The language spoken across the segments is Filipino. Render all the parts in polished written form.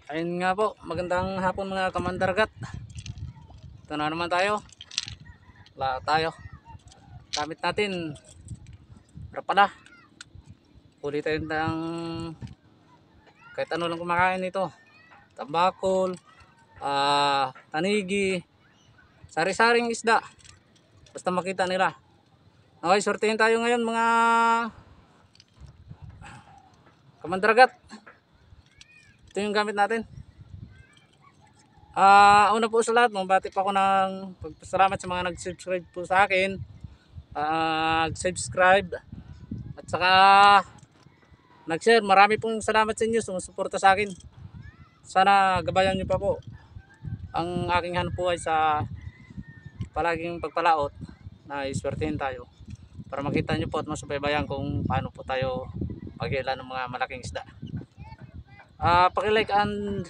Ayun nga po, magandang hapon mga kamandargat. Ito na naman tayo. Wala tayo. Gamit natin. Para pala. Huli tayo ng kahit ano lang kumakain nito. Tambakol, tanigi, sari-saring isda. Basta makita nila. Okay, sortehin tayo ngayon mga kamandargat. Ito yung gamit natin. Una po sa lahat, mabati pa ako ng pagpasalamat sa mga nag-subscribe po sa akin. Subscribe at saka nag-share. Marami pong salamat sa inyo sumusuporta sa akin. Sana gabayan niyo pa po ang aking hanapbuhay sa palaging pagpalaot na iswertehin tayo para makita niyo po at masubaybayan kung paano po tayo pag-ilan ng mga malaking isda. Paki-like and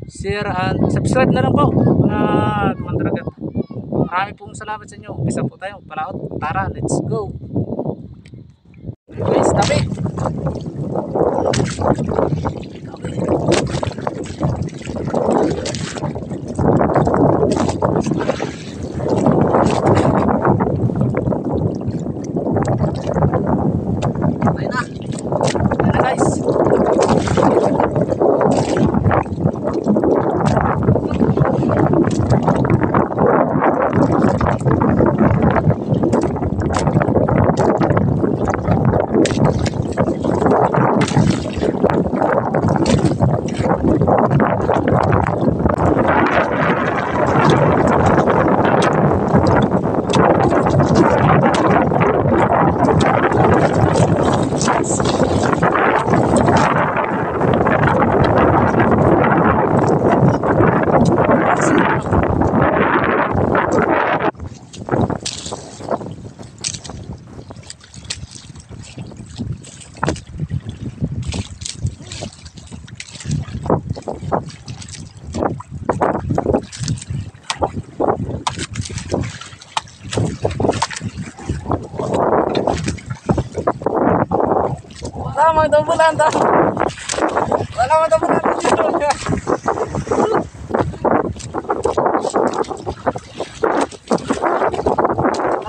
share and subscribe na lang po mga kamandragat. Marami pong salamat sa inyo. Isa po tayo palaot. Tara, let's go. Guys, tabi. Ayun na. Ayun na guys. Wala mang dambulan to. Wala mang dambulan dito.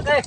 Okay.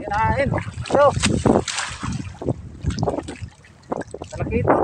Kinain. So. Talakito.